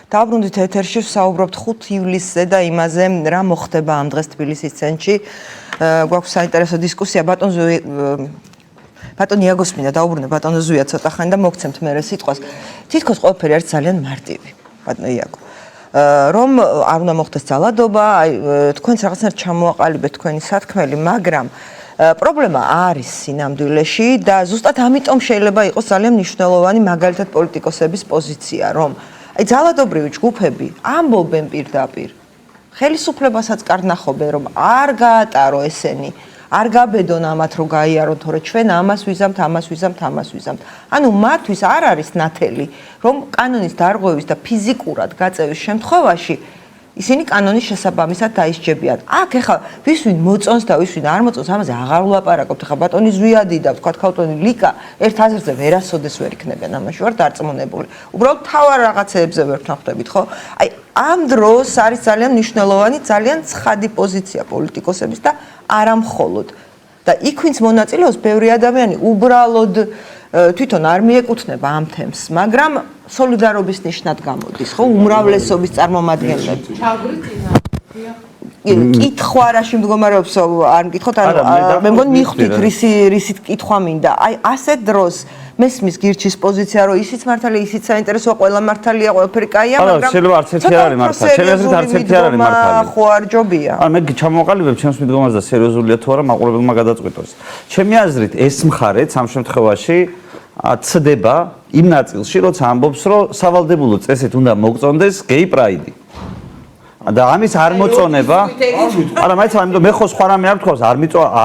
დავბრუნდით ეთერში, ვსაუბრობთ 5 ივლისზე და იმაზე, რა მოხდება ამ დღეს თბილისის ცენტრში. გვაქვს საინტერესო დისკუსია ბატონ იაგოს მინდა დაუბრუნე ბატონ ზუია ცოტა ხანი და მოგცემთ მე სიტყვას. თითქოს ყველაფერი არის ძალიან მარტივი, ბატონ იაგო. რომ არ უნდა მოხდეს ძალადობა, თქვენს რაღაცნაირად ჩამოაყალიბეთ თქვენი სათქმელი, მაგრამ პრობლემა არის სინამდვილეში და ზუსტად ამიტომ შეიძლება იყოს ძალიან მნიშვნელოვანი მაგალითად პოლიტიკოსების პოზიცია, რომ აი ძალადობრივი ჯგუფები ამბობენ პირდაპირ ხელისუფლებასაც კარნახობენ, რომ არ გაატარო ესენი, არ გაბედონ ამათ რომ გაიარონ, თორე ჩვენ ამას ვიზამთ. ანუ მათთვის არ არის ნათელი, რომ კანონის დარღვევის და ფიზიკურად გაწევის შემთხვევაში ისინი კანონის შესაბამისად დაისჯებიან. აქ ეხლა ვისვინ მოწონს და ვისვინ არ მოწონს, ამაზე აღარ ვლაპარაკობთ. ეხლა ბატონი ზვიადი და თქვა ქალტონი ლიკა ერთ აზრზე ვერასოდეს ვერ იქნებიან, ამაში ვარ დარწმუნებული. უბრალოდ თავარ რაღაცეებზე ვერ ვთანხმდებით, ხო? აი ამ დროს არის ძალიან მნიშვნელოვანი, ძალიან ცხადი პოზიცია პოლიტიკოსების და არა მხოლოდ. და იქ ვინც მონაწილეობს, ბევრი ადამიანი უბრალოდ თვითონ არ მიეკუთვნება ამ თემს, მაგრამ სოლიდარობის ნიშნად გამოდის, ხო, უმრავლესობის წარმომადგენლები. კითხვა რაში მდგომარეობს, არ მკითხოთ, მე მგონი მიხვდით რისით კითხვა მინდა. აი ასეთ დროს მესმის გირჩის პოზიცია, რომ ისიც მართალია, ისიც საინტერესოა, ყველა მართალია, ყველაფერი კაია, მაგრამ შეიძლება არც ერთი არ არის მართალი. შეიძლება არც ერთი არ არის მართალი. ხო არ ჯობია. მე ჩამოვაყალიბებ ჩემს მიდგომას და სერიოზულია თუ არა მაყურებელმა გადაწყვიტოს. ჩემი აზრით ეს მხარეც ამ შემთხვევაში ცდება იმ ნაწილში, როცა ამბობს, რომ სავალდებულო წესით უნდა მოგწონდეს გეი პრაიდი. და ამის არ მოწონება, არა მაინც ამიტომ მე ხო სხვა რამე არ ვთქვას,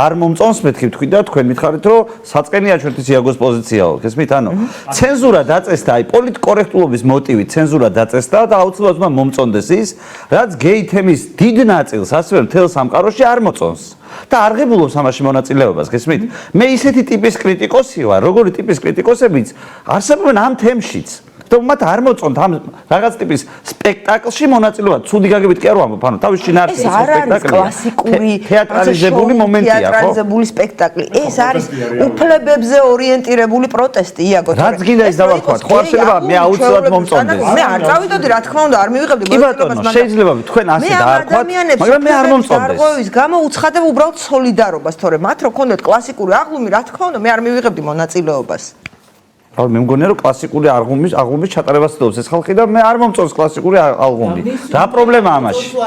არ მომწონს მეთქი თქვი და თქვენ მითხარით, რომ საწყენია ჩვენთვის იაგოს პოზიციაო, გესმით? ანუ ცენზურა დაწესდა, აი პოლიტკორექტულობის მოტივით ცენზურა დაწესდა და აუცილებლად უნდა მომწონდეს ის, რაც გეი თემის დიდ ნაწილს, ასევე მთელ სამყაროში არ მოწონს. და არღებულობს ამაში მონაწილეობას, გესმით? მე ისეთი ტიპის კრიტიკოსი ვარ, როგორი ტიპის კრიტიკოსებიც არსებობენ ამ თემშიც. და მათ არ მოწონთ ამ რაღაც ტიპის სპექტაკლში მონაწილეობა. ცუდი გაგებით კი არ ვამბობ, ანუ თავის შინაარსი ეს არ არის კლასიკური თეატრალიზებული მომენტია, ხო? თეატრალიზებული სპექტაკლი. ეს არის უფლებებზე ორიენტირებული პროტესტი, იაგო. რაც გინდა ის დავარქვათ, ხო არ შეიძლება მე აუცილებლად მომწონდეს. მე არ წავიდოდი, რა თქმა უნდა, არ მივიღებდი მონაწილეობას, შეიძლება თქვენ ასე დაარქვათ, მაგრამ მე არ მომწონდეს. დარღვევის გამო უცხადებ უბრალოდ სოლიდარობას, თორე მათ რო ქონდეთ კლასიკური აღლუმი, რა თქმა უნდა, მე არ მივიღებდი მონაწილეობას. რა მე მგონია რომ კლასიკური აღლუმის ჩატარებას ცდილობს ეს ხალხი და მე არ მომწონს კლასიკური აღლუმი. რა პრობლემაა ამაში?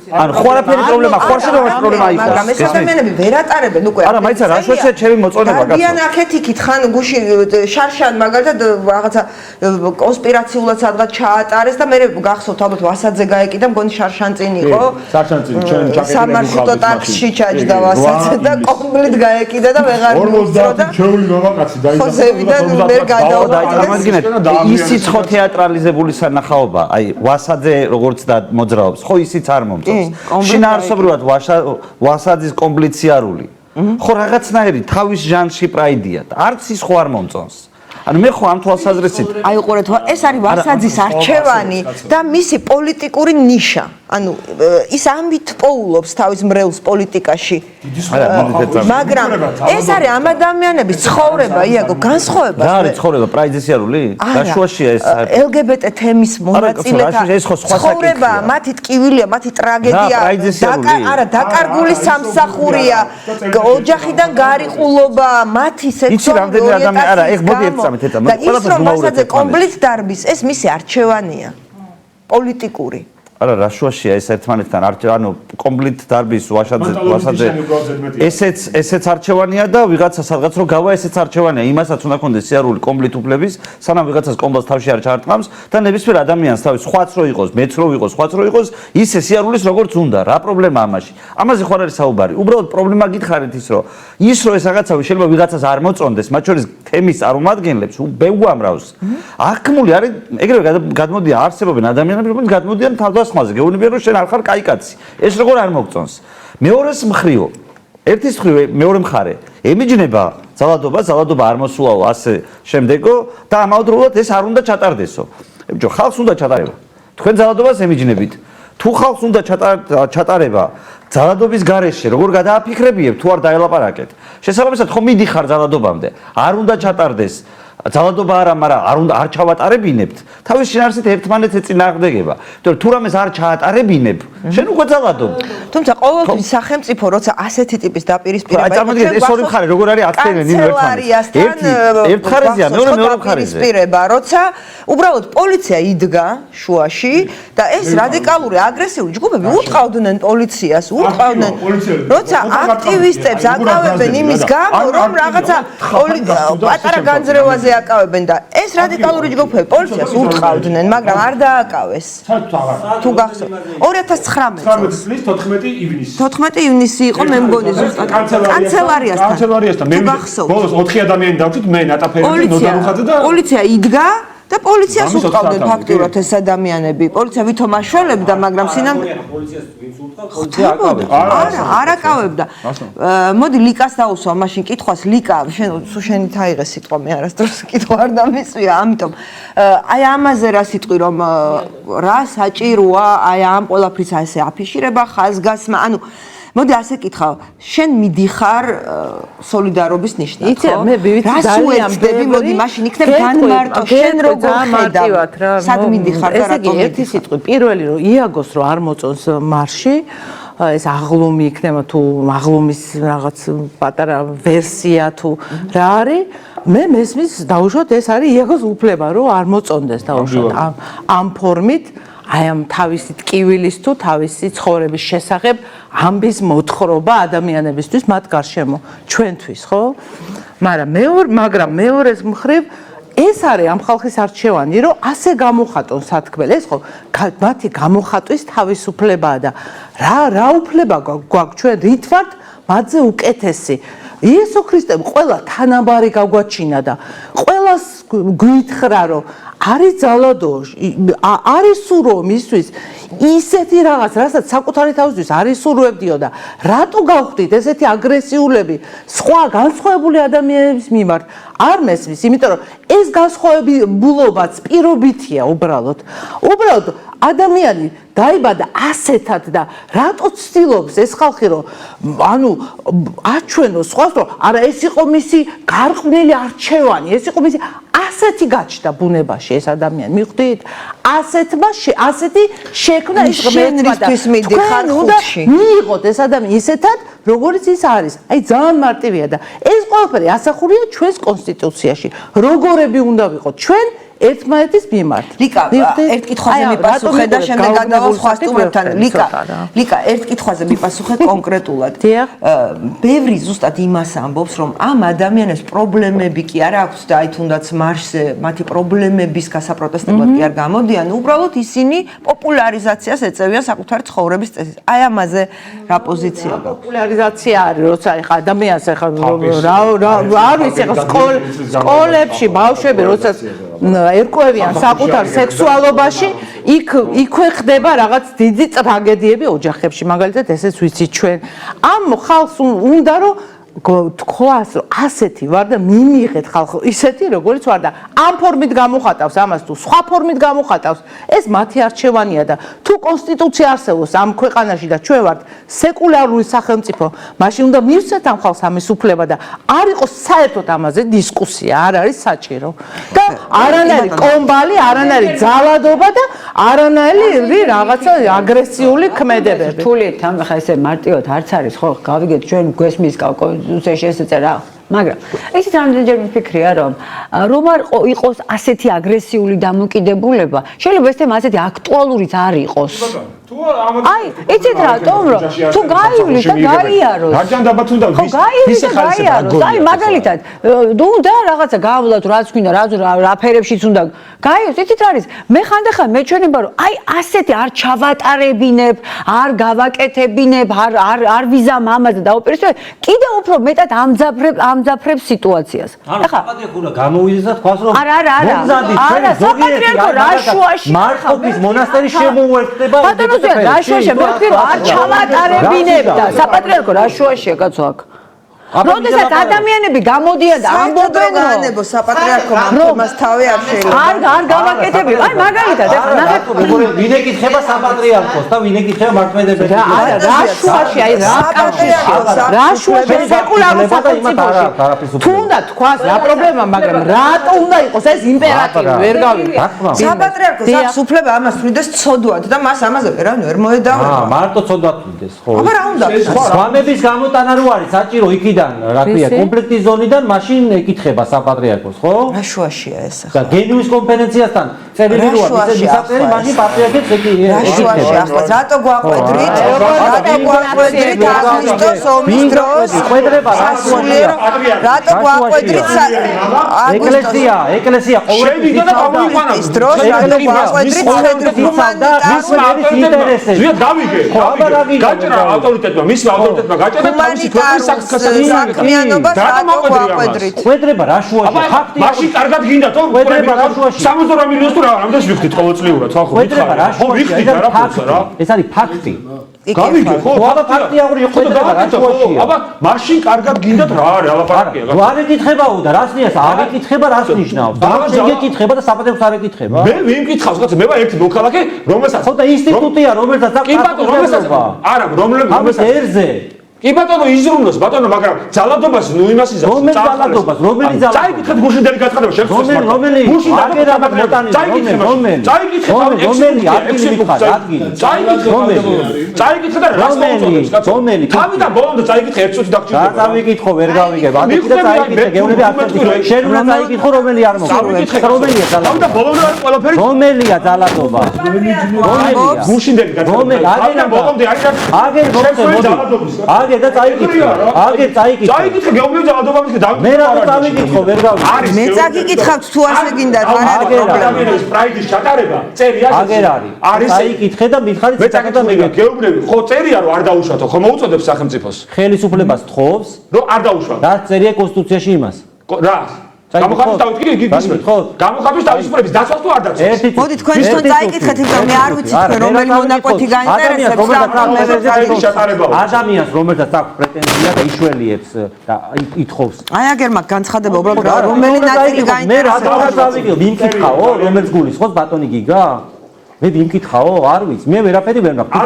ანუ ხო არაფერი პრობლემა, ხო არ შეიძლება პრობლემა იყოს. მაგრამ ეს ადამიანები ვერ ატარებენ უკვე. არა, მაინც რა შუაშია ჩემი მოწონება კაცო. დიან აქეთ იქით ხან გუში შარშან მაგალითად რაღაცა კონსპირაციულად სადღაც ჩაატარეს და მე გახსოვთ ალბათ ვასაძე გაეკიდა, მგონი შარშან წინ იყო. შარშან წინ ჩვენ ჩაკეტილი სამარშრუტო ტაქსში ჩაჯდა ვასაძე და კომპლეტ გაეკიდა და ვეღარ მიუძრო და 50 ჩვეული მამაკაცი დაიძაბა. ისიც ხო თეატრალიზებული სანახაობა, აი ვასაძე როგორც და მოძრაობს, ხო ისიც არ მომწონს. შინაარსობრივად ვასაძის კომპლიციარული. ხო რაღაცნაირი თავის ჟანრში პრაიდია და არც ის ხო არ მომწონს. ანუ მე ხო ამ თვალსაზრისით აი უყურეთ, ეს არის ვასაძის არჩევანი და მისი პოლიტიკური ნიშა. ანუ ის ამით პოულობს თავის მრევლს პოლიტიკაში. მაგრამ ეს არის ამ ადამიანების ცხოვრება, იაგო, განსხვავება. რა არის ცხოვრება, პრაიდისიარული? გაშუაშია ეს LGBT თემის მონაწილეთა ცხოვრება, მათი ტკივილია, მათი ტრაგედია, არა, დაკარგული სამსახურია, ოჯახიდან გარიყულობა, მათი სექსუალური ორიენტაციის და ის რომ ვასაძე კომპლეტ დარბის, ეს მისი არჩევანია პოლიტიკური. არა, რა შუაშია ეს ერთმანეთთან ანუ კომპლეტ დარბის ვასაძე ესეც არჩევანია და ვიღაცა სადღაც რო გავა ესეც არჩევანია. იმასაც უნდა კონდეს სიარული კომპლეტ უფლების, სანამ ვიღაცას კომბალს თავში არ ჩაარტყამს და ნებისმიერ ადამიანს თავის სხვაც რო იყოს, მეც რო ვიყოს, სხვაც რო იყოს, ისე სიარულის როგორც უნდა. რა პრობლემა ამაში? ამაზე ხო არ არის საუბარი. უბრალოდ პრობლემა გითხარით ის რომ ეს რაღაცა შეიძლება ვიღაცას არ მოწონდეს, მათ შორის თემის წარმომადგენლებს უამრავს. აღქმული არის ეგრევე გადმოდიან არსებობენ ადამიანები, რომლებიც გადმოდიან თავდასხმაზე, გეუბნებიან რომ შენ არ ხარ კაი კაცი. ეს როგორ არ მოგწონს? მეორეს მხრივ, ერთის მხრივ მეორე მხარე, ემიჯნება ძალადობა არ მოსულაო ასე შემდეგო და ამავდროულად ეს არ უნდა ჩატარდესო. ებიჯო, ხალხს უნდა ჩატარება. თქვენ ძალადობას ემიჯნებით. თუ ხალხს უნდა ჩატარება ძალადობის გარეშე, როგორ გადააფიქრებიებ თუ არ დაელაპარაკეთ. შესაბამისად, ხო მიდიხარ ძალადობამდე. არ უნდა ჩატარდეს ძალადობა არა, მაგრამ არ ჩავატარებინებთ, თავის შინაარსით ერთმანეთს ეწინააღმდეგება. იმიტომ თუ რამეს არ ჩაატარებინებ, შენ უკვე ძალადობ. თუმცა ყოველთვის სახელმწიფო როცა ასეთი ტიპის დაპირისპირება წარმოიდგინეთ ეს ორი მხარე როგორ არის აკცენტი ნინო ერთმანეთს. ერთ მხარეზეა, მეორე მხარეზე. დაპირისპირება, როცა უბრალოდ პოლიცია იდგა შუაში და ეს რადიკალური აგრესიული ჯგუფები უტყავდნენ პოლიციას, უტყავდნენ, როცა აქტივისტებს აკავებენ იმის გამო, რომ რაღაცა პატარა განძრევაზე აკავებენ და ეს რადიკალური ჯგუფები პოლიციას უტყავდნენ, მაგრამ არ დააკავეს. თუ გახსოვთ 2019 წლის 14 ივნისი 14 ივნისი იყო მე მგონი ზუსტად კანცელარიასთან მე ბოლოს 4 ადამიანი დავჭით მე ნატაფერები ნოდარუხაძე და პოლიცია იდგა და პოლიციას უტყავდნენ ფაქტურად ეს ადამიანები. პოლიცია ვითომ აშველებდა, მაგრამ პოლიციას ვინც უტყავდა? არ აკავებდა. მოდი ლიკას დაუსვა მაშინ კითხვას. ლიკა, შენი თაიღე სიტყვა, მე არასდროს კითხვა არ დამისვია, ამიტომ აი ამაზე რა სიტყვი რომ რა საჭიროა აი ამ ყველაფრის ასე აფიშირება, ხაზგასმა, ანუ მოდი ასე კითხავ, შენ მიდიხარ სოლიდარობის ნიშნად, იცი, მე ვიცი ძალიან ბევრი, მოდი მაშინ იქნებ განმარტო, შენ როგორ ხედავ, სად მიდიხარ და რატომ? ესე იგი, ერთი სიტყვი, პირველი რომ იაგოს რომ არ მოწონს მარში, ეს აღლუმი იქნება თუ აღლუმის რაღაც პატარა ვერსია თუ რა არის, მე მესმის დაუშვათ ეს არის იაგოს უფლება რომ არ მოწონდეს დაუშვათ ამ ფორმით აი ამ თავისი ტკივილის თუ თავისი ცხოვრების შესახებ ამბის მოთხრობა ადამიანებისთვის მათ გარშემო ჩვენთვის ხო? მაგრამ მეორეს მხრივ ეს არის ამ ხალხის არჩევანი რომ ასე გამოხატონ სათქმელი ეს ხო მათი გამოხატვის თავისუფლებაა და რა უფლება გვაქვს ჩვენ რით ვართ მათზე უკეთესი იესო ქრისტემ ყველა თანაბარი გაგვაჩინა და ყველას გვითხრა რომ არის ძალადო არის სურო მისთვის ისეთი რაღაც რასაც საკუთარი თავისთვის არის სურვებდიო და რატო გავხდით ესეთი აგრესიულები სხვა განსხვავებული ადამიანების მიმართ არ მესმის იმიტომ რომ ეს განსხვავებულობაც პირობითია უბრალოდ ადამიანი დაიბადა ასეთად და რატო ცდილობს ეს ხალხი რომ ანუ აჩვენოს სხვას რომ არა ეს იყო მისი გარყვნილი არჩევანი ეს იყო მისი ასეთი გაჩნდა ბუნებაში ეს ადამიანი მიხვდით ასეთი შექმნა ის ღმერთისთვის მიდიხარ ხუთში მიიღოთ ეს ადამიანი ისეთად როგორც ის არის აი ძალიან მარტივია და ეს ყველაფერი ასახულია ჩვენს კონსტიტუციაში როგორები უნდა ვიყოთ ჩვენ ერთმანეთის მიმართ. ლიკა, ერთ კითხვაზე მიპასუხე და შემდეგ გადავალ სხვა სტუმრებთან. ლიკა, ერთ კითხვაზე მიპასუხე კონკრეტულად. ბევრი ზუსტად იმას ამბობს, რომ ამ ადამიანებს პრობლემები კი არ აქვს და აი თუნდაც მარშზე მათი პრობლემების გასაპროტესტებლად კი არ გამოდიან, უბრალოდ ისინი პოპულარიზაციას ეწევიან საკუთარი ცხოვრების წესით. აი ამაზე რა პოზიცია გაქვს? პოპულარიზაცია არის, როცა ეხა ადამიანს ეხა არ ვიცი ეხა სკოლებში ბავშვები როცა ერკვევიან საკუთარ სექსუალობაში, იქვე ხდება რაღაც დიდი ტრაგედიები ოჯახებში, მაგალითად ესეც ვიცით ჩვენ. ამ ხალხს უნდა რომ თქვას რომ ასეთი ვარ და მიმიღეთ ხალხო ისეთი როგორც ვარ და ამ ფორმით გამოხატავს ამას თუ სხვა ფორმით გამოხატავს ეს მათი არჩევანია და თუ კონსტიტუცია არსებობს ამ ქვეყანაში და ჩვენ ვართ სეკულარული სახელმწიფო მაშინ უნდა მივცეთ ამ ხალხს ამის უფლება და არ იყოს საერთოდ ამაზე დისკუსია არ არის საჭირო და არანაირი კომბალი არანაირი ძალადობა და არანაირი რაღაცა აგრესიული ქმედებები თuliet ამ ხა ესე მარტივად არც არის ხო გავიგეთ ჩვენ გვესმის უცეში ესეწერა მაგრამ ისიც რამდენჯერ მიფიქრია რომ არ იყოს ასეთი აგრესიული დამოკიდებულება შეიძლება ეს თემა ასეთი აქტუალურიც არ იყოს აი იცით რატომ რომ თუ გაივლით და გაიაროს გარჯანდაბათ უნდა ვის გაიაროს აი მაგალითად უნდა რაღაცა გავლა თუ რაც გვინდა რა ფერებშიც უნდა გაიოს იცით რა არის მე ხანდახან მეჩვენება რომ აი ასეთი არ ჩავატარებინებ არ გავაკეთებინებ არ ვიზამ ამაზე დაუპირისპირებ კიდე უფრო მეტად ამძაფრებს სიტუაციას ახლა საპატრიარქო უნდა გამოვიდეს და თქვას რომ არა საპატრიარქო რაშუაში მარკობის მონასტერი შემოუერთდება რაშუაში მე ვთქვი რომ არ ჩავატარებინებ და საპატრიარქო რაშუაშია კაცო აქ როდესაც ადამიანები გამოდიან და ამბობენ რომ გაანებო საპატრიარქომ ამას თავი არ შეიძლება. არ გავაკეთებდი. აი მაგალითად ეხლა ნახეთ ვინ ეკითხება საპატრიარქოს და ვინ ეკითხება მართლმადიდებლებს? არა რა შუაში აი რა კავშირი რა შუაში სეკულარულ სახელმწიფოში თუ უნდა თქვას რა პრობლემა მაგრამ რატო უნდა იყოს ეს იმპერატივი ვერ გავიგე საპატრიარქოს აქვს უფლება ამას თვლიდეს ცოდვად და მას ამაზე ვერავინ ვერ მოედავება. მარტო ცოდვად თვლიდეს ხო? აბა რა უნდა? სხვამების გამოტანა რო არის საჭირო იქიდან რა ქვია კონფლიქტის ზონიდან მაშინ ეკითხება საპატრიარქოს ხო? რა შუაშია ეს და გენუის კონფერენციასთან წერილი როა მისაწერი მაშინ პატრიარქებს რა შუაში ახლა რატო გვაყვედრით? რატო გვაყვედრით აღნიშნოს ომის დროს? ყვედრება რა სულიერ რატო გვაყვედრით? ეკლესია შევიდა და გამოიყვანა ის დროს რატო გვაყვედრით? ზია დავიგე გაჭრა ავტორიტეტმა მისი ავტორიტეტმა გაჭრა თავისი ქვეყნის საქმიანობას რატო გვაყვედრით? ყვედრება რა შუაში ფაქტია მაშინ კარგად გინდა თო ყვედრება რა შუაში 68 მილიონს თუ რა რამდენს ვიხდით ყოველწლიურად ხო ყვედრება რა შუაში ეს არის ფაქტი გავიგე ხო აბა ფაქტია ორი ყვედრება რა შუაშია აბა მაშინ კარგად გინდათ რა არის ალაფარაკია არ ეკითხებაო და რას ნიშნავს არ ეკითხება რას ნიშნავს და ეკითხება და საპატრიარქოს არ ეკითხება მე ვინ მკითხავს კაცო მე ვარ ერთი მოქალაქე რომელსაც ხო და ინსტიტუტია რომელსაც აქვს კი ბატონო რომელსაც არა რომელსაც ერზე კი ბატონო იზრუნოს ბატონო მაგრამ ძალადობას ნუ იმას იზავს რომელი ძალადობას რომელი ძალადობა წაიკითხეთ გუშინ დელი გაცხადება შეხვდეს რომელი აგერა მოტანი რომელი წაიკითხე და რას მოუწოდებს კაცო თავიდან ბოლომდე წაიკითხე ერთ წუთი დაგჭირდება რა წავიკითხო ვერ გავიგებ ანუ კიდე წაიკითხე გეუბნები აკეთე შენ უნდა წაიკითხო რომელია არ მოგწონს რომელია ძალადობა თავიდან ბოლომდე არის ყველაფერი რომელია ძალადობა რომელია გუშინ დელი რომელი აგერა ბოლომდე არის აგერ აგერ და წაიკითხე აგერ წაიკითხე წაიკითხე გეუბნები ძალადობამის და მე რა წავიკითხო ვერ გავიგებ მე წაგიკითხავთ თუ ასე გინდათ არ არის პრობლემა. პრაიდის ჩატარება წერია აგერ არის წაიკითხე და მითხარი ციტატა და მეგე გეუბნები ხო წერია რომ არ დაუშვათო ხო მოუწოდებს სახელმწიფოს ხელისუფლებას თხოვს რომ არ დაუშვათ და წერია კონსტიტუციაში იმას რა გამოხატვის დავით იგი გისმენთ გამოხატვის თავისუფლების დაცვას თუ არ დაცვას მოდი თქვენ თვითონ წაიკითხეთ იმიტომ მე არ ვიცი თქვენ რომელი მონაკვეთი გაინტერესებს ადამიანს რომელსაც აქვს პრეტენზია და იშველიებს და ითხოვს აი აგერმა განცხადება უბრალოდ რომელი ნაწილი მე რა გაინტერესებს დავიგე ვიმკითხაო რომელიც გულისხმობს ბატონი გიგა მე ვიმკითხაო არ ვიცი მე ვერაფერი ვერ მაქვს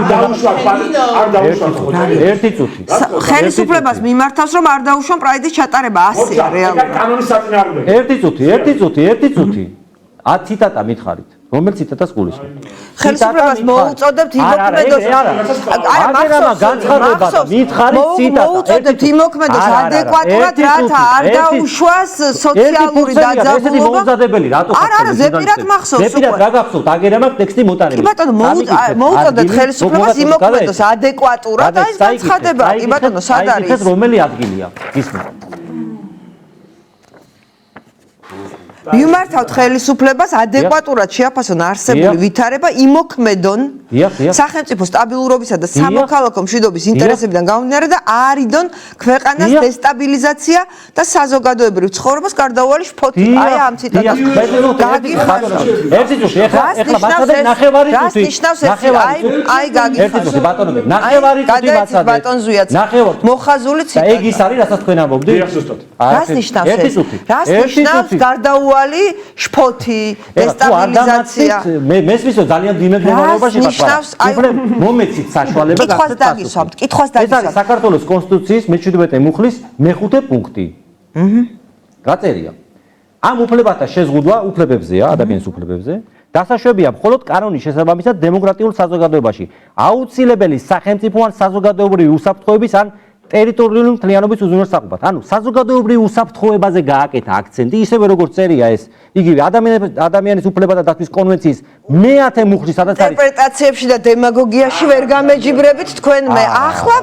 არ დაუშვათ ერთი წუთი ხელისუფლებას მიმართავს რომ არ დაუშვან პრაიდის ჩატარება ასეა რეალურად კანონის საწინააღმდეგო ერთი წუთი ციტატა მითხარით რომელ ციტატას გულისხმობ ხელისუფლებას მოუწოდებთ იმოქმედოს მოუწოდებთ იმოქმედოს ადეკვატურად რათა არ დაუშვას სოციალური დაძაბულობა არა ზეპირად მახსოვს ზეპირად რა გახსოვთ აგერამა ტექსტი მოტანილი კი ბატონო მოუწოდებთ ხელისუფლებას იმოქმედოს ადეკვატურად აი ეს განცხადება კი ბატონო სად არის რომელი ადგილია გისმენთ მიმართავთ ხელისუფლებას ადეკვატურად შეაფასონ არსებული ვითარება იმოქმედონ სახელმწიფო სტაბილურობისა და სამოქალაქო მშვიდობის ინტერესებიდან გამომდინარე და არიდონ ქვეყანას დესტაბილიზაცია და საზოგადოებრივ ცხოვრებას გარდაუვალი შფოთი აი ამ ციტატას ერთი წუთი ეხლა ბაცადე ნახევარი წუთი აი ერთი წუთი ბატონო ნახევარი წუთი ბაცადე ბატონ ზვიაც მოხაზული ციტატა და ეგ ის არის რასაც თქვენ ამბობდით რას ნიშნავს ერთი წუთი რას ნიშნავს გარდაუვალი შფოთი დესტაბილიზაცია მე მესმის რომ ძალიან დიმედ მდგომარეობაში ხარ მომეცით საშუალება კითხვას დაგისვამთ კითხვას ეს არის საქართველოს კონსტიტუციის მე-17 მუხლის მე-5 პუნქტი რა წერია ამ უფლებათა შეზღუდვა უფლებებზეა ადამიანის უფლებებზე დასაშვებია მხოლოდ კანონის შესაბამისად დემოკრატიულ საზოგადოებაში აუცილებელი სახელმწიფო ან საზოგადოებრივი უსაფრთხოების ან ტერიტორიული მთლიანობის უზრუნველსაყოფად. ანუ საზოგადოებრივი უსაფრთხოებაზე გააკეთა აქცენტი, ისევე როგორც წერია ეს იგივე ადამიანის უფლებათა დაცვის კონვენციის მე-10 მუხლი, სადაც არის ინტერპრეტაციებში და დემაგოგიაში ვერ გამეჯიბრებით თქვენ მე. ახლა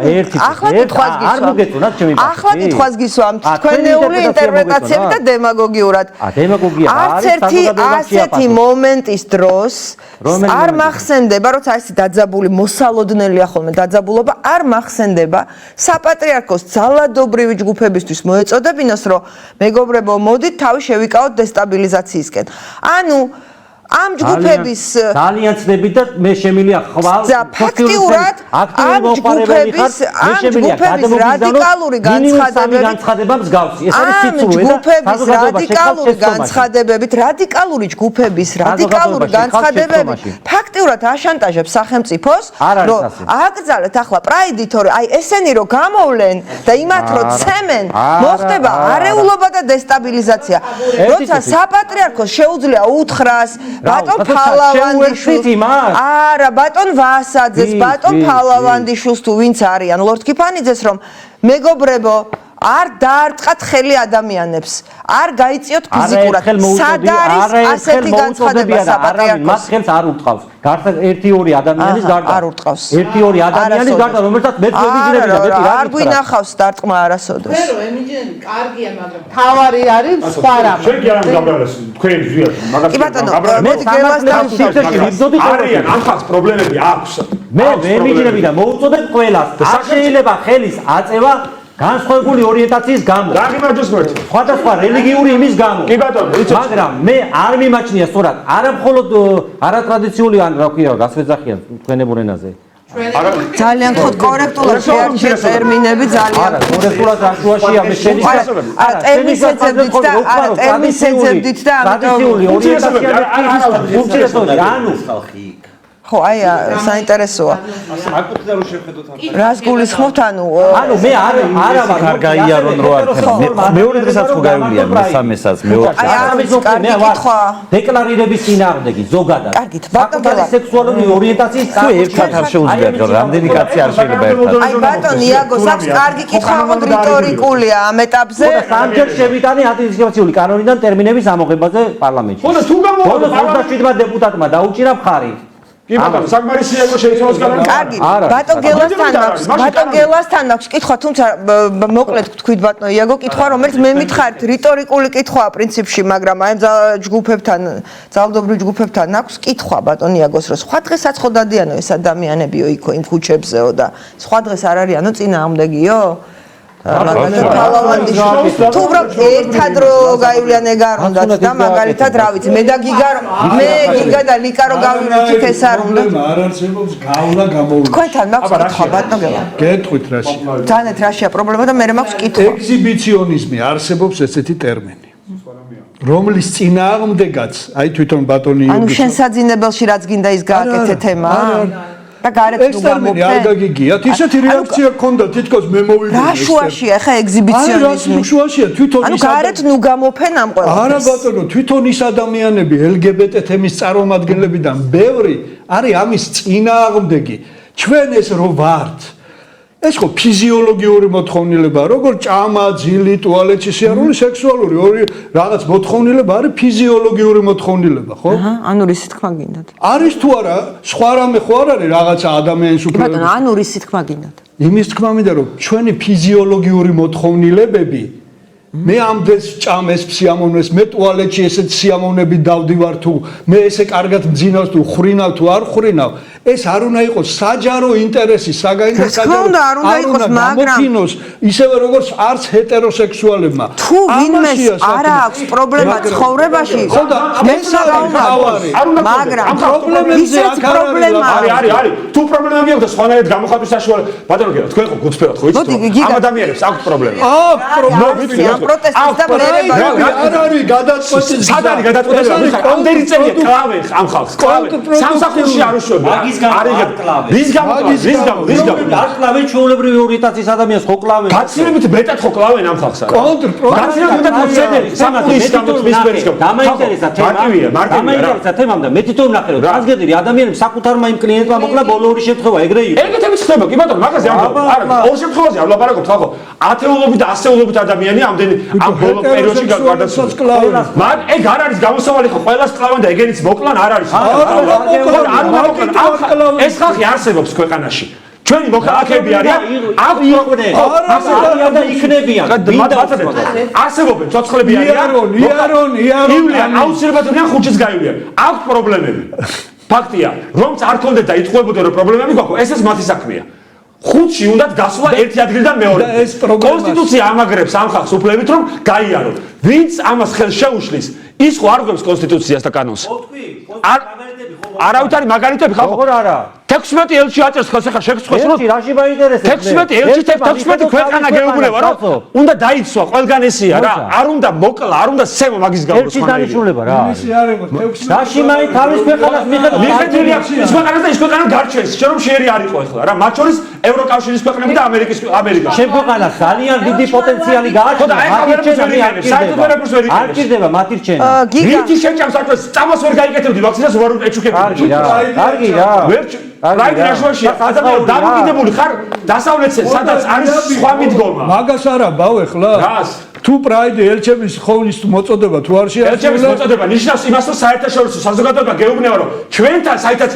კითხვას გისვამთ. არ მოგეწონათ ჩემი პასუხი. ახლა კითხვას გისვამთ. თქვენეული ინტერპრეტაციები და დემაგოგიურად. დემაგოგია არც ერთი ასეთი მომენტის დროს არ მახსენდება, როცა ეს დაძაბული მოსალოდნელია ხოლმე დაძაბულობა, არ მახსენდება საპატრიარქოს ძალადობრივი ჯგუფებისთვის მოეწოდებინოს, რომ მეგობრებო, მოდით თავი შევიკავოთ დესტაბილიზაციისკენ. ანუ ამ ჯგუფების ძალიან ცდებით და მე შემილია ხვალ ფაქტიურად ამ ჯგუფების რადიკალური განცხადება მსგავსი. ეს არის სიცრუე და რადიკალური ჯგუფების რადიკალური განცხადებები ფაქტიურად აშანტაჟებს სახელმწიფოს, რომ ააგრძალეთ ახლა პრაიდით, რომ აი ესენი რომ გამოვლენ და იმათ რომ ცემენ, მოხდება არეულობა და დესტაბილიზაცია. როცა საპატრიარქოს შეუძლია უთხრას ბატონ ფალავანდიშვილს, არა, ბატონ ვასაძეს, ბატონ ფალავანდიშვილს თუ ვინც არიან, ლორდ კიფანიძეს, რომ მეგობრებო, არ დაარტყათ ხელი ადამიანებს, არ გაიწიოთ ფიზიკურად. სად არის ასეთი განცხადება საპატრიარქოს? მას ხელს არ ურტყავს. გარდა 1-2 ადამიანის გარდა. არ ურტყავს. 1-2 ადამიანის გარდა, რომელსაც მე მევიძინები და მე არ გვინახავს დარტყმა არასოდეს. მე რომ ემიჯენი კარგია, მაგრამ თავარი არის სხვა რამე. შენ კი არ გამბრალეს თქვენ ზიათ, მაგას კი ბატონო, მოდი გელასთან არიან ამ ხალხს პრობლემები აქვს. მე ემიჯნები და მოუწოდებ ყველას. არ შეიძლება ხელის აწევა განსხვავებული ორიენტაციის გამო. რა გიმარჯოს მერტ? სხვადასხვა რელიგიური იმის გამო. კი ბატონო, იცით. მაგრამ მე არ მიმაჩნია სწორად, არა მხოლოდ არატრადიციული ან რა ქვია, გასვეძახიან თქვენებურ ენაზე. ძალიან კორექტულად შეარჩიეთ ტერმინები ძალიან. არა, კორექტულად რაშუაშია მე შენი. არა, ტერმინს ეძებდით და არა, ტერმინს ეძებდით და ამიტომ ტრადიციული ორიენტაცია ანუ ხო, აი საინტერესოა. რას გულისხმობთ, ანუ მე არა ვარ გარგაიარონ რო არ მეორე დღესაც ხო გაივლია მესამესაც მეორე აი ამის კარგი კითხვა დეკლარირების წინააღმდეგი ზოგადად კარგით, ბატონ გელა სექსუალური ორიენტაციის თუ ერთად არ შეუძლიათ რომ რამდენი კაცი არ შეიძლება ერთად აი ბატონ იაგოს აქვს კარგი კითხვა, მაგრამ რიტორიკულია ამ ეტაპზე. სამჯერ შევიტანე ანტიდისკრიმინაციული კანონიდან ტერმინების ამოღებაზე პარლამენტში. ხო და თუ გამოვა 27-მა დეპუტატმა დაუჭირა მხარი. კი ბატონო, საკმარისია იყო შეიცვალოს კანონი. კარგი, ბატონ გელასთან აქვს კითხვა, თუმცა მოკლედ თქვით ბატონო იაგო, კითხვა, რომელიც მე მითხარით რიტორიკული კითხვაა პრინციპში, მაგრამ აი ჯგუფებთან, ძალადობრივ ჯგუფებთან აქვს კითხვა ბატონ იაგოს, რომ სხვა დღესაც ხო დადიანო ეს ადამიანებიო იქო იმ ქუჩებზეო და სხვა დღეს არ არიანო წინააღმდეგიო? მაგალითად ფალავანდიშვილს თუ უბრალოდ ერთად რო გაივლიან ეგარ უნდათ და მაგალითად რა ვიცი მე და გიგა და ლიკა რო გავივლით ეს არ უნდა არ არსებობს გავლა გამოვლენა თქვენთან მაქვს კითხვა ბატონო გელა გეტყვით რაში ძალიან რაშია პრობლემა და მე მაქვს კითხვა ექსიბიციონიზმი არსებობს ესეთი ტერმინი რომლის წინააღმდეგაც აი თვითონ ბატონი ანუ შენ საძინებელში რაც გინდა ის გააკეთე თემა და გარეთ თუ გამოფრენ არ გაგიგიათ ისეთი რეაქცია გქონდა თითქოს მე მოვიდნენ რა შუაშია ხა ეგზიბიციონიზმი რა შუაშია თვითონ ანუ გარეთ ნუ გამოფრენ ამ ყველაფერს არა ბატონო თვითონ ის ადამიანები LGBT თემის წარმომადგენლებიდან ბევრი არის ამის წინააღმდეგი ჩვენ ეს რო ვართ ეს ხო ფიზიოლოგიური მოთხოვნილება როგორ ჭამა ძილი ტუალეტში სიარული სექსუალური ორი რაღაც მოთხოვნილება არის ფიზიოლოგიური მოთხოვნილება ხო ანუ რისი თქმა გინდათ არის თუ არა სხვა რამე ხო არ არის რაღაცა ადამიანის უფლებები ბატონო ანუ რისი თქმა გინდათ იმის თქმა მინდა რომ ჩვენი ფიზიოლოგიური მოთხოვნილებები მე ამდენს ჭამეს სიამოვნეს მე ტუალეტში ესეთ სიამოვნები დავდივარ თუ მე ესე კარგად მძინავს თუ ხრინავ თუ არ ხრინავ ეს არ უნდა იყოს საჯარო ინტერესი საგაინტერესო საჯარო არ უნდა იყოს მაგრამ ისევე როგორც არც ჰეტეროსექსუალებმა თუ ვინმეს არ აქვს პრობლემა ცხოვრებაში მე შეგავმარი მაგრამ პრობლემებზე აქ პრობლემა არის თუ პრობლემები აქვს და სხვანაირად გამოხატვის საშუალება ბატონო გელა თქვენ ხო გულწრფელად ხო იცით ამ ადამიანებს აქვს პრობლემა აქვს პრობლემა პროტესტის და მერება არ არის გადაწყვეტილი სად არის გადაწყვეტილი ამდენი წერია კლავენ ამ ხალხს კლავენ სამსახურში არ უშვებია რის გამო არ კლავენ ჩვეულებრივი ორიენტაციის ადამიანს ხო კლავენ გაცილებით მეტად ხო კლავენ ამ ხალხს არა გაცილებით მეტად მოწედელი სამახურის გამო მისფერის გამო დამაინტერესა თემამ და მე თვითონ ვნახე რომ ტრანსგენდერი ადამიანებს საკუთარმა იმ კლიენტმა მოკლა ბოლო ორი შემთხვევა ეგრე იყო ეგეთებიც ხდება კი ბატონო მაგაზე არ ორ შემთხვევაში არ ვლაპარაკობთ ხო ათეულობით და ასეულობით ადამიანი ამდენი ამ ბოლო პერიოდში გარდაცვალა მაგ ეგ არ არის გამოსავალი ხო ყველას კლავენ და ეგენიც მოკლან არ არის ეს ხალხი არსებობს ქვეყანაში ჩვენი მოქალაქეები არიან აქ იყვნენ და იქნებიან არსებობენ ცოცხლები არიან ივლიან აუცილებლად უნდა ხუჩის გაივლიან აქვს პრობლემები ფაქტია რომ არ კონდეთ და იტყუებოდნენ რომ პრობლემები გვაქვს ეს მათი საქმეა ხუთში უნდათ გასვლა ერთი ადგილიდან მეორემდე. კონსტიტუცია ამაგრებს ამ ხალხს უფლებით რომ გაიარონ. ვინც ამას ხელს შეუშლის, ის ხო არ გვებს კონსტიტუციას და კანონს. არავითარი მაგალითები ხალხო. როგორ არა? 16 ელჩი აჭერს ხელს ახლა შეგწყვეტს რომ ელჩი რაში მაინტერესებს? 16 ელჩი 16 ქვეყანა გეუბნება რომ უნდა დაიცვა ყველგან ესია რა. არ უნდა მოკლა, არ უნდა სემო მაგის გამო. ელჩი დანიშნულება რა. ისი არ ემოს 16 რაში მაინ თავის ქვეყანას მიხედავს? მიხედვილია ის ქვეყანა და ის ქვეყანა გარჩევს. შენ რომ შეერი არ იყო ახლა რა. მათ შორის ევროკავშირის ქვეყნები და ამერიკა. შენ ქვეყანას ძალიან დიდი პოტენციალი გააჩნია. არ ჭირდება მათი რჩენა. რითი შეჭამს აჭერს? წამოს ვერ გაიკეთებდი ვაქცინას ვარ ეჩუქებდი. კარგი რა. რაი რაშუაშია ადამიანი დამოკიდებული ხარ დასავლეთზე სადაც არის სხვა მიდგომა მაგას არა ბავ ახლა რას თუ პრაიდი ელჩების ხოვნის მოწოდება თუ არ შეასრულა ელჩების მოწოდება ნიშნავს იმას რომ საერთაშორისო საზოგადოება გეუბნება რომ ჩვენთან საერთოდ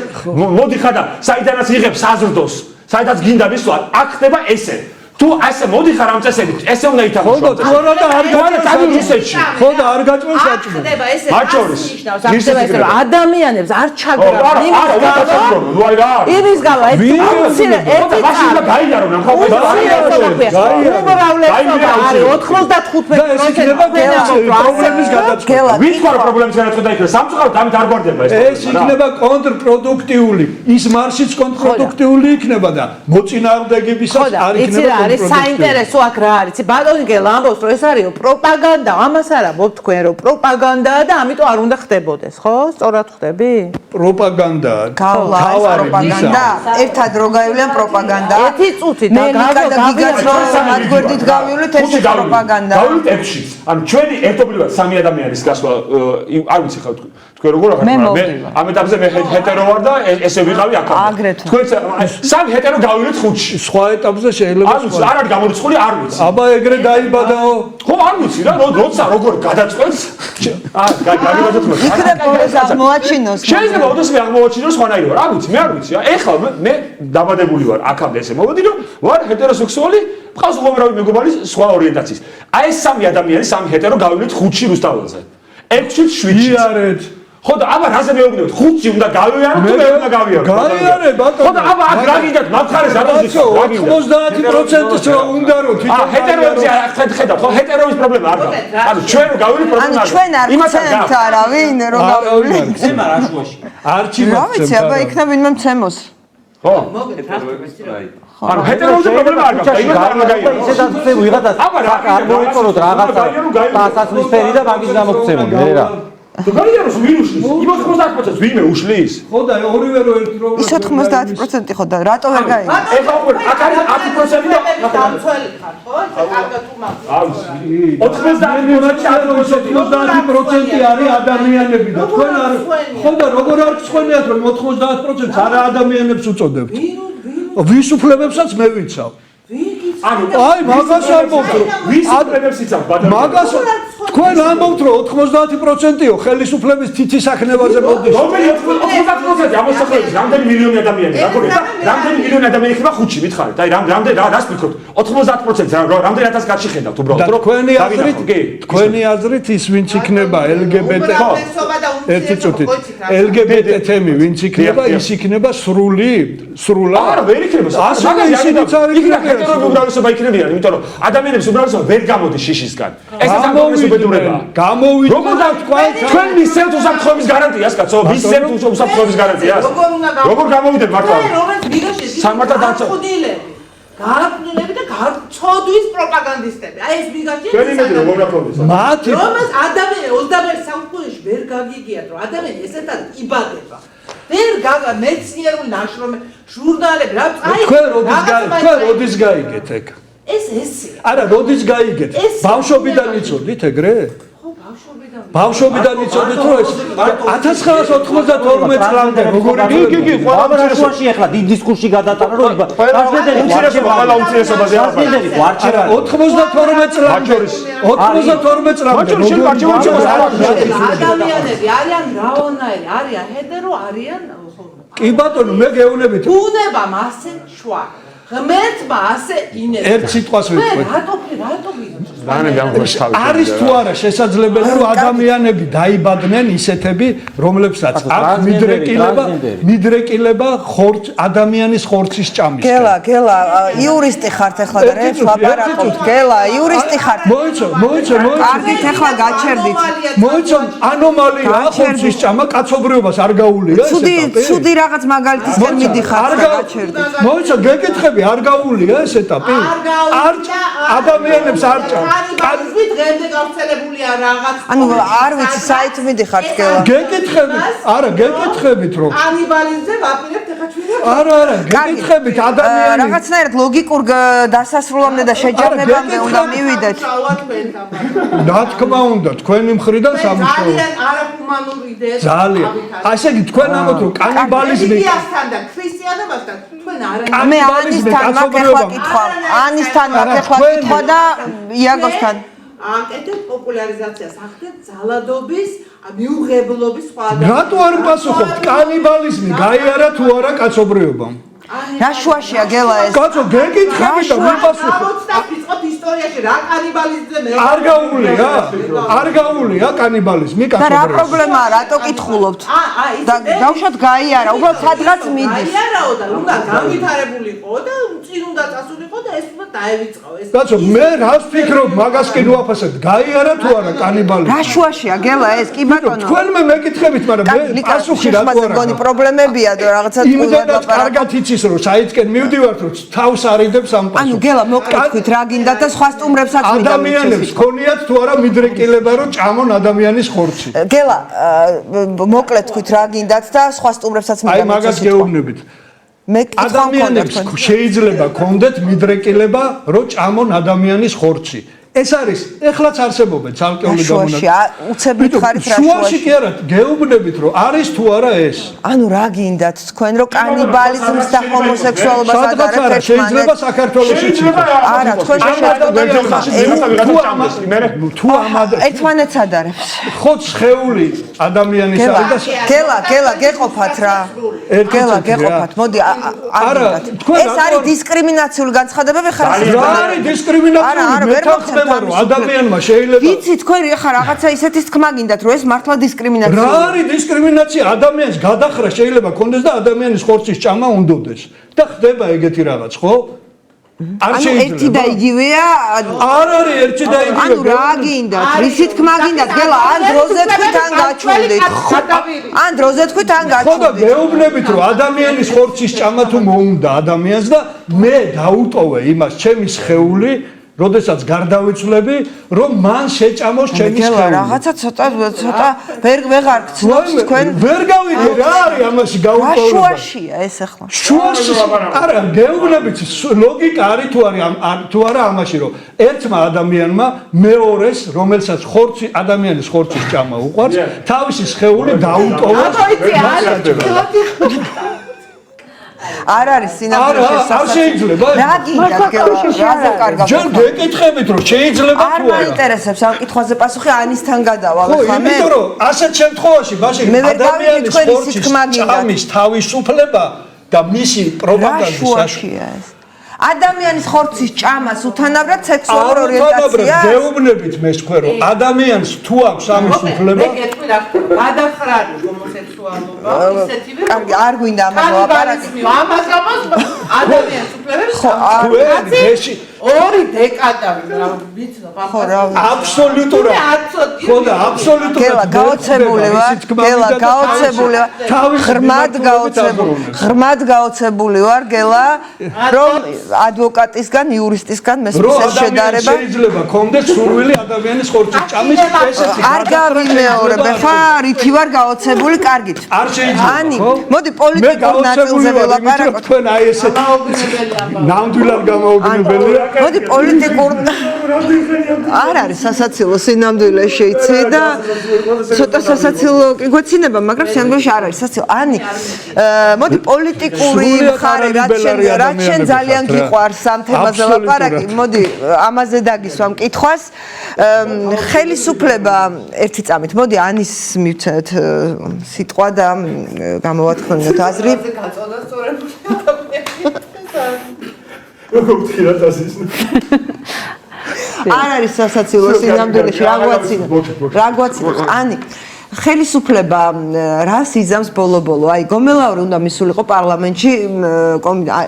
მოდიხარ და საიდანაც იღებს საზრდოს საერთოდ გინდა მისვლა აქ ხდება ესე თუ ასე მოდიხარ ამ წესებით ესე უნდა ითახოს ხო და თუ არა და არ გაჭმევს რუსეთში ხო და არ გაჭმევს საჭმო ხდება ესე მათ შორის ხდება ესე რომ ადამიანებს არ ჩაგრა იმის გამო ეს აუცილე ერთი ვაში და გაიარო ნახავ და ეს იქნება პრობლემის გადაწყვეტა ვითქვა რომ პრობლემის გადაწყვეტა იქნება სამწუხაროდ ამით არ გვარდება ეს იქნება კონტრპროდუქტიული ის მარშიც კონტრპროდუქტიული იქნება და მოწინააღმდეგებისაც არ იქნება საინტერესო აქ რა არის? ბატონიკელ ამბობს რომ ეს არის პროპაგანდა, ამას არ ამბობ თქვენ რომ პროპაგანდაა და ამიტომ არ უნდა ხდებოდეს, ხო? სწორად ხდები? პროპაგანდაა. პროპაგანდა. ერთად რო გაივლიან პროპაგანდა. ერთი წუთი და გაგიგაცროს გავივლით ეს პროპაგანდა. გავივლით 6-ში. ანუ ჩვენი ერთობლივად სამი ადამიანის გასვლა არ ვიცი ხარ თქვენ როგორ ახლა მე ამ ეტაპზე მე ჰეტერო ვარ და ესე ვიყავი აქ. თქვენ სამი ჰეტერო გავივლით 5-ში. სხვა ეტაპზე შეიძლება არ არის გამორიცხული, არ ვიცი. აბა ეგრე დაიბადაო. ხო, არ ვიცი რა, როცა როგორ გადაწყვეტს. გაგიბადოთ მოდი. იქნება ეს აღმოაჩინოს. შეიძლება ოდესმე აღმოაჩინოს სხვანაირი ვარ. არ ვიცი, მე არ ვიცი. ეხლა მე დაბადებული ვარ, აქამდე ესე მოვედი რომ ვარ ჰეტეროსექსუალი, მყავს უამრავი მეგობარი სხვა ორიენტაციის. აი ეს სამი ადამიანი, სამი ჰეტერო გავივლით 5-ში რუსთაველზე. 6-ში 7-ში. იარეთ. ხო და აბა რაზე მეუბნებთ 5-ში უნდა გავიარო თუ მე უნდა გავიარო გაიარე ბატონო ხო და აბა აქ რა გინდათ მაგხარეს ამაზიქ 90%-ს რა უნდა რომ თვითონ ჰეტეროებზე ხედავთ ხო ჰეტეროის პრობლემა არ გაქვს ანუ ჩვენ რო გავივლით პრობლემა არ გაქვს ჩვენ არ ვცემთ არავინ რო გავივლით ცემა რაშუაში არჩივებს რა ვიცი აბა იქნება ვინმე მცემოს ხო ანუ ჰეტეროზე პრობლემა არ გაქვს იმას არ მაგაია ისედაც ვიღებო ვიღაცა არ მოიწონოთ რაღაცა დასასვლის ფერი და მაგის გამოგცემული მე რა თუ გაიაროს ვინ უშლის? იმ 90%-ს ვინმე უშლის? ხო და ორივე რო ერთ რო ის 90% ხო და რატო ვერ გაიგე? ეხლა უკვე აქ არის 10% და დამცველი ხარ, ხო? ეს კარგად უმაღლესი. 90% არის ადამიანები და თქვენ არ ხო და როგორ არ გწყვენიათ რომ 90%-ს არა ადამიანებს უწოდებთ? ვის უფლებებსაც მე ვიცავ? აი მაგას ამბობთ რომ ვის უფლებებს იცავ ბატონო? მაგას თქვენ ამბობთ რომ 90%-ო ხელისუფლების თითისაქნევაზე მოდის. რომელი 90% ამოსახლების რამდენი მილიონი ადამიანი რა გქონდა? რამდენი მილიონი ადამიანი ხება 5-ში მითხარით? აი რამდენი რას ვიქოთ? 90% რამდენი ათას გარში ხედავთ უბრალოდ რომ თქვენი აზრით ის ვინც იქნება LGBT ერთი წუთი LGBT თემი ვინც იქნება ის იქნება სრულად არა ვერ იქნება ასე ისიც არ იქნება უმრავლესობა იქნებიან იმიტომ რომ ადამიანების უმრავლესობა ვერ გამოდის შიშისგან ესეც ამ უბედურებაა გამოვიდნენ როგორ თქვენ მისცემთ უსაფრთხოების გარანტიას კაცო მისცემთ უსაფრთხოების გარანტიას როგორ გამოვიდნენ მართლა სამართლა დაწოდილები გააყნილები და გაწოდვის პროპაგანდისტები. აი ეს მიგაჩი ჩვენი მედი როგორ გაფრთხილდეს? მათი რომელს ადამიანი 21 საუკუნეში ვერ გაგიგიათ რომ ადამიანი ესეთად იბადება. ვერ გაგა მეცნიერული ნაშრომი, ჟურნალები, რა აი თქვენ როდის გაიგეთ ეგ? ესე. არა, როდის გაიგეთ? ბავშვობიდან იცოდით ეგრე? ბავშვობიდან იცოდით რომ ეს 1992 წლამდე როგორი იგი ყველაფერში ახლა დიდ დისკურსში გადატანა რომ ყველა უმცირესობაზე არა 92 წლამდე 92 წლამდე ადამიანები არიან რაონაირი, არიან ჰეტერო, არიან კი ბატონო მე გეუბნებით უნებამ ასე შვა ღმერთმა ასე ინერგია ერთ სიტყვას ვიტყვით რატო არის თუ არა შესაძლებელი რომ ადამიანები დაიბადნენ ისეთები, რომლებსაც აქვს მიდრეკილება ადამიანის ხორცის ჭამის. გელა, იურისტი ხართ ახლა და რეც ლაპარაკობთ. გელა, იურისტი ხართ. მოიცო. კარგით ახლა გაჩერდით. მოიცო, ანომალია ხორცის ჭამა კაცობრიობას არ გაუულია ეს ცუდი რაღაც მაგალითისგან მიდიხართ და გაჩერდით. მოიცო, გეკითხები არ გაუულია ეს ეტაპი? არ ადამიანებს არ ჭამს. კანიბალიზმი დღემდე გავრცელებულია რაღაც. ანუ არ ვიცი, საით მიდიხართ გელა. გეკითხებით რომ კანიბალიზმზე ვაპირებთ ახლა ჩვენ. არა, გეკითხებით ადამიანები. რაღაცნაირად ლოგიკურ დასასრულამდე და შეჯამებამდე უნდა მივიდეთ. რა თქმა უნდა, თქვენი მხრიდან სამუშაო. ძალიან არაჰუმანური იდეა. ძალიან. ასე იგი თქვენ ამბობთ რომ კანიბალიზმი რელიგიასთან და ქრისტიანობასთან თქვენ არ მე ანისთან მაქ ეკითხვა. ანისთან მაქ ეკითხვა და იაგოსთან. აკეთებ პოპულარიზაციას, ახდეთ ძალადობის, მიუღებლობის სხვა ადამიანს. რატო არ პასუხობთ? კანიბალიზმი გაიარა თუ არა კაცობრიობამ? რა შუაშია გელა ეს? კაცო, გეკითხები და ვიპასუხოთ. დავიწყოთ ისტორიაში რა კანიბალიზმზე მე არ გაუულია კანიბალიზმი და რა კაცობრიობას. პრობლემაა, რატო კითხულობთ? და დავუშვათ გაიარა, უბრალოდ სადღაც მიდის. გაიარაო და უნდა განვითარებულიყო და წინ უნდა წასულიყო და ეს უნდა დაევიწყო ეს. კაცო, მე რას ვფიქრობ, მაგას კი ვაფასებ, გაიარა თუ არა კანიბალიზმი? რა შუაშია გელა ეს? კი ბატონო. თქვენ მეკითხებით, მაგრამ მე პასუხი რა თუ არა. გონი პრობლემებია და რაღაცა იმდენად კარგად იცის რომ საითკენ მივდივართ რომ თავს არიდებს ამ პასუხს. ანუ გელა მოკეთქვით რა გინდა და სხვა სტუმრებსაც მინდა ადამიანებს ქონიათ თუ არა მიდრეკილება რომ ჭამონ ადამიანის ხორცი. გელა მოკლედ თქვით რა გინდათ და სხვა სტუმრებსაც მინდა აი მაგას გეუბნებით. მე ადამიანებს შეიძლება ქონდეთ მიდრეკილება რომ ჭამონ ადამიანის ხორცი. ეს არის ეხლაც არსებობენ ცალკეული გამონაკლისები. უცებრით ხარით რა შუაში კი არა, გეუბნებით რომ არის თუ არა ეს. ანუ რა გინდათ თქვენ რომ კანიბალიზმს და ჰომოსექსუალობას ადარებთ ერთმანეთს? შეიძლება საქართველოშიც იყოს. არა, თქვენ თუ ამ ერთმანეთს ადარებს. ხო სხეული ადამიანის არის და გელა გეყოფათ რა. გელა გეყოფათ. მოდი არა, ეს არის დისკრიმინაციული განცხადებები ხარ? რა არის დისკრიმინაციული? რომ ადამიანმა შეიძლება ვიცი თქვენ ახლა რაღაცა ისეთის თქმა გინდათ რომ ეს მართლა დისკრიმინაცია. რა არის დისკრიმინაცია? ადამიანს გადახრა შეიძლება კონდეს და ადამიანის ხორცის ჭამა უნდოდეს. და ხდება ეგეთი რაღაც, ხო? არ შეიძლება. ერთი და იგივეა. არ არის ერთი და იგივე. ანუ რა გინდათ? რისი თქმა გინდათ? გელა ან დროზე თქვით ან გაჩვენდით. ან დროზე თქვით ან ხო და გაჩვენდით. მეუბნებით რომ ადამიანის ხორცის ჭამა თუ მოუნდა ადამიანს და მე დაუტოვე იმას ჩემი სხეული როდესაც გარდავიცვლები, რომ მან შეჭამოს ჩემი სხეული. გელა რაღაცა ცოტა ვეღარ გცნობს თქვენ. ვერ გავიგე რა არის ამაში გაუტოვება. რა შუაშია ეს ახლა? შუაში არა, გეუბნებით ლოგიკა არის თუ არა ამაში, რომ ერთმა ადამიანმა მეორეს, რომელსაც ადამიანის ხორცის ჭამა უყვარს, თავისი სხეული დაუტოვოს. არ არის სინამდვილეში შესაძლებელი. არ შეიძლება. რა გინდა გელა? რაზე კარგავ? ჯერ გეკითხებით რომ შეიძლება თუ არა. არ მაინტერესებს ამ კითხვაზე პასუხი ანისთან გადავალ ხო, ხა მე. იმიტომ რომ ასეთ შემთხვევაში ბაში ადამიანის ხორცის ჭამის თავისუფლება და მისი პროპაგანდის საშუალება ეს. ადამიანის ხორცის ჭამას უთანაბრად სექსუალურ ორიენტაციას. გეუბნებით მე თქვენ რომ ადამიანს თუ აქვს ამის უფლება. მე გეტყვი რა გადახრარი ჰომოსექსუალობა ისეთივე. კარგი, არ გვინდა ამაზე ლაპარაკი. ამას ადამიანის უფლებებს ხო, ორი დეკადა ვიცნობ ხო რა აბსოლუტურად ხო და აბსოლუტურად გელა გაოცებული ვარ ღრმად გაოცებული ვარ გელა რომ ადვოკატისგან იურისტისგან მესმის შედარება შეიძლება კონდეს სურვილი ადამიანის ხორცის ჭამის ესეთი არ გავიმეორებ ხა რითი ვარ გაოცებული კარგით არ შეიძლება ანი მოდი პოლიტიკურ ნაწილზე ველაპარაკოთ თქვენ აი ესეთ ნამდვილად გამაოგნებელია მოდი პოლიტიკურ არ არის სასაცილო სინამდვილე შეიცე და ცოტა სასაცილო კი გვეცინება მაგრამ სინამდვილეში არ არის სასაცილო ანი მოდი პოლიტიკური მხარე რაც შენ ძალიან გიყვარს ამ თემაზე ლაპარაკი მოდი ამაზე დაგისვამ კითხვას ხელისუფლება ერთი წამით მოდი ანის მივცეთ სიტყვა და გამოვათქვენოთ აზრი არ არის სასაცილო სინამდვილეში რა გვაცინო ყანი ხელისუფლება რას იძამს ბოლო-ბოლო? აი გომელაური უნდა მისულიყო პარლამენტში,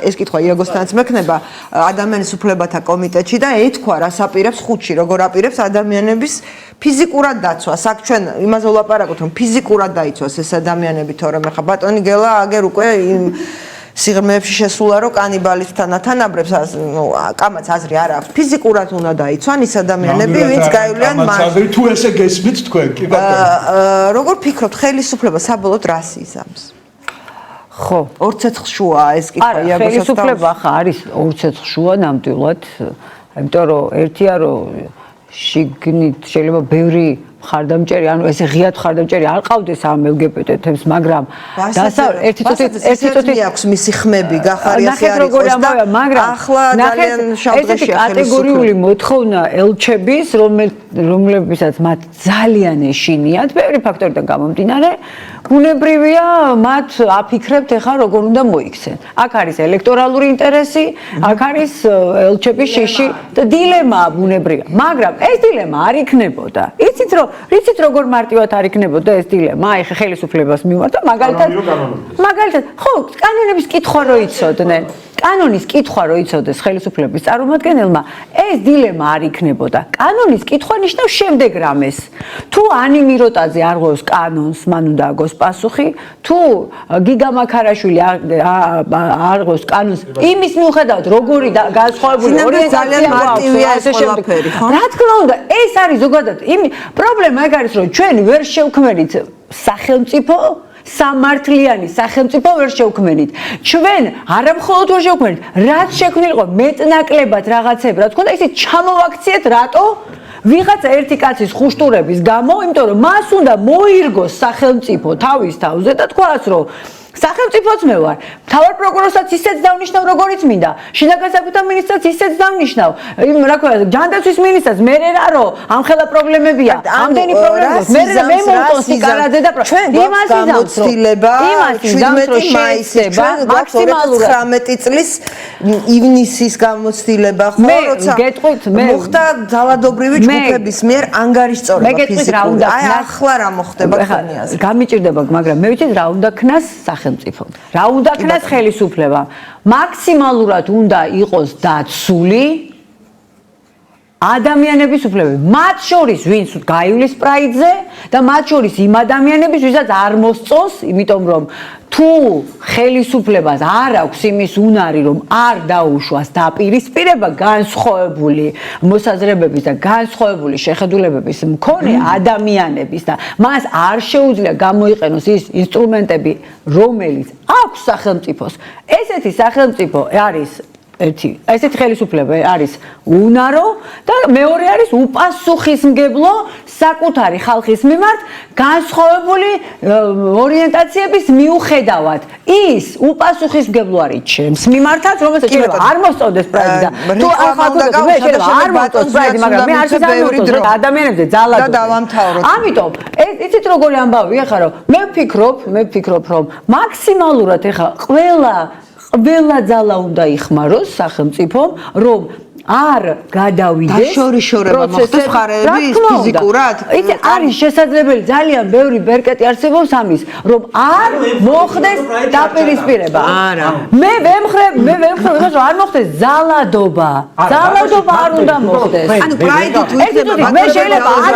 ეს კითხვა იაგოსთანაც მექნება ადამიანის უფლებათა კომიტეტში და ეთქვა რას აპირებს ხუთში, როგორ აპირებს ადამიანების ფიზიკურად დაცვას. აქ ჩვენ იმაზე ვლაპარაკობთ, რომ ფიზიკურად დაიცვას ეს ადამიანები, თორემ ხა ბატონი გელა აგერ უკვე იმ სიღრმეებში შესულა რომ კანიბალისტთან ათანაბრებს, ნუ კამაც აზრი არ აქვს. ფიზიკურად უნდა დაიცვან ის ადამიანები, ვინც გაივლიან აზრი თუ ესე გესმით თქვენ, კი ბატონო. როგორ ფიქრობთ, ხელისუფლება საბოლოოდ რას იზამს? ხო, ორ ცეცხლშუაა ეს კითხვა იაგოსას. არა, ხელისუფლება ხა არის ორ ცეცხლშუა ნამდვილად, იმიტომ რომ ერთია რომ შიგნით შეიძლება ბევრი ხარდამჭერი, ანუ ესე ღიად ხარდამჭერი არ ყავდეს ამ LGBT-ებს, მაგრამ ერთი წუთი აქვს მისი ხმები, გახარიასი არ იყოს და ახლა ძალიან შავდღეშია ხელისუფლება. კატეგორიული მოთხოვნა ელჩების, რომლებსაც მათ ძალიან ეშინიათ, ბევრი ფაქტორიდან გამომდინარე, ბუნებრივია მათ აფიქრებთ ეხლა როგორ უნდა მოიქცენ. აქ არის ელექტორალური ინტერესი, აქ არის ელჩების შიში და დილემაა ბუნებრივია, მაგრამ ეს დილემა არ იქნებოდა. იცით როგორ მარტივად არ იქნებოდა ეს დილემა, აი ხელისუფლებას მიმართ და მაგალითად, ხო, კანონების კითხვა რო იცოდნენ. კანონის კითხვა რო იცოდეს ხელისუფლების წარმომადგენელმა, ეს დილემა არ იქნებოდა. კანონის კითხვა ნიშნავს შემდეგ რამეს. თუ ანი მიროტაძე არ ღვევს კანონს, მან უნდა აგოს პასუხი, თუ გიგა მაქარაშვილი არ ღვევს კანონს, იმის მიუხედავად როგორი განსხვავებული ორიენტაცია აქვს, ესე შემდეგ. რა თქმა უნდა, ეს არის ზოგადად პრობლემა ეგ არის, რომ ჩვენ ვერ შევქმნით სახელმწიფო სამართლიანი სახელმწიფო ვერ შევქმნით. ჩვენ არამხოლოდ ვერ შევქმნით, რაც შექმნილიყო მეტნაკლებად რაღაცები, რა თქმა უნდა, ისე ჩამოვაქციეთ, რატო? ვიღაცა ერთი კაცის ხუშტურების გამო, იმიტომ რომ მას უნდა მოირგოს სახელმწიფო თავის თავზე და თქვას, რომ სახელმწიფოც მე ვარ. მთავარ პროკურორსაც ისეც დავნიშნავ, როგორიც მინდა. შინაგან საქმეთა მინისტრსაც ისეც დავნიშნავ. რა ქვია, ჯანდაცვის მინისტრს მე რა რო ამხელა პრობლემებია. ამდენი პრობლემები. მე მომწონს იკარაძე და იმას გამოცდილება 17 მაისის ჩვენ გვაქვს 2019 წლის ივნისის გამოცდილება, ხო, როცა მოხდა ძალადობრივი ჯგუფების მიერ ანგარიშწორება ფიზიკური. აი ახლა რა მოხდება ხანიაზე. გამიჭირდება, მაგრამ მე ვიცით რა უნდა ქნას სახელმწიფო. რა უნდა ქნას ხელისუფლება? მაქსიმალურად უნდა იყოს დაცული ადამიანების უფლებები. მათ შორის ვინც გაივლის პრაიდზე და მათ შორის იმ ადამიანების, ვისაც არ მოსწონს, იმიტომ რომ თუ ხელისუფლებას არ აქვს იმის უნარი, რომ არ დაუშვას დაპირისპირება განსხვავებული მოსაზრებების და განსხვავებული შეხედულებების მქონე ადამიანების და მას არ შეუძლია გამოიყენოს ის ინსტრუმენტები, რომელიც აქვს სახელმწიფოს. ესეთი სახელმწიფო არის ესეთი ხელისუფლება არის უნარო და მეორე არის უპასუხისმგებლო საკუთარი ხალხის მიმართ განსხვავებული ორიენტაციების მიუხედავად. ის უპასუხისმგებლო არის ჩემს მიმართაც, რომელსაც შეიძლება არ მოსწონდეს პრაიდი და თუ ახლა მე შეიძლება არ მოსწონს პრაიდი, მაგრამ მე არც არ მოსწონს ადამიანებზე ძალადობა. ამიტომ იცით როგორი ამბავია ხარო? მე ვფიქრობ, რომ მაქსიმალურად ახლა ყველა ძალა უნდა იხმაროს სახელმწიფომ, რომ არ გადავიდეს დაშორიშორება მოხდეს მხარეების ფიზიკურად. იცი არის შესაძლებელი ძალიან ბევრი ბერკეტი არსებობს ამის, რომ არ მოხდეს დაპირისპირება. არა. მე ვემხრებ იმას, რომ არ მოხდეს ძალადობა. ძალადობა არ უნდა მოხდეს. ანუ პრაიდით ვიცნება, მე შეიძლება არ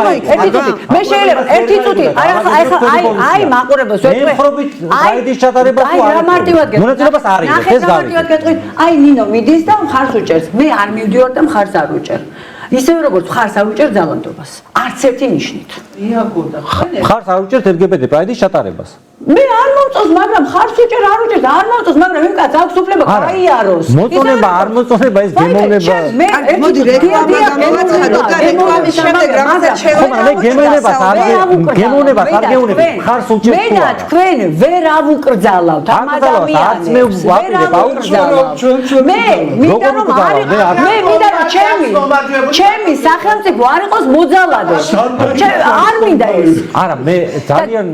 მე შეიძლება ერთი წუთი, აი მაყურებელს ვეთქვი. ემხრობით პრაიდის ჩატარება თუ არ მონაწილეობას არ იღებს, ეს გავიგე. აი ნინო მიდის და მხარს უჭერს. მე არ მივდივარ და მხარს არ უჭერ. ისევე როგორც მხარს არ უჭერ ძალადობას. არც ერთი ნიშნით. მხარს არ უჭერთ LGBT პრაიდის ჩატარებას. მე არ მომწონს, მაგრამ მხარს უჭერ, არ უჭერს, არ მომწონს, მაგრამ იმ კაცს აქვს უფლება გაიაროს. მოწონება არ მოწონება ეს გემოვნება. მოდი რეკლამა გამოვაცხადოთ და რეკლამის შემდეგ რაღაცა გემოვნებას არ გეუნები, მხარს უჭერთ. მე და თქვენ ვერ ავუკრძალავთ ამ ადამიანებს. ვერ ავუკრძალავთ. მე მინდა რომ ჩემი სახელმწიფო არ იყოს მოძალადე. არ მინდა ეს. არა, მე ძალიან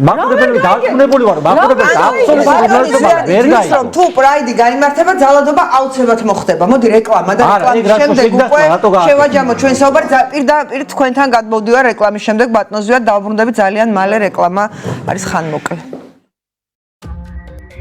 მაყურებელი დარწმუნებული ვარ, მაყურებელს აბსოლუტურად ვერ ის გაიგო. რომ თუ პრაიდი გაიმართება, ძალადობა აუცილებლად მოხდება. მოდი რეკლამა და არა, ეგ რეკლამის რატო შემდეგ შეგდა, უკვე რატო გააკეთე? შევაჯამოთ ჩვენ საუბარ პირდაპირ თქვენთან გადმოვდივარ რეკლამის შემდეგ ბატონო ზვიად დავბრუნდები ძალიან მალე რეკლამა არის ხანმოკლე.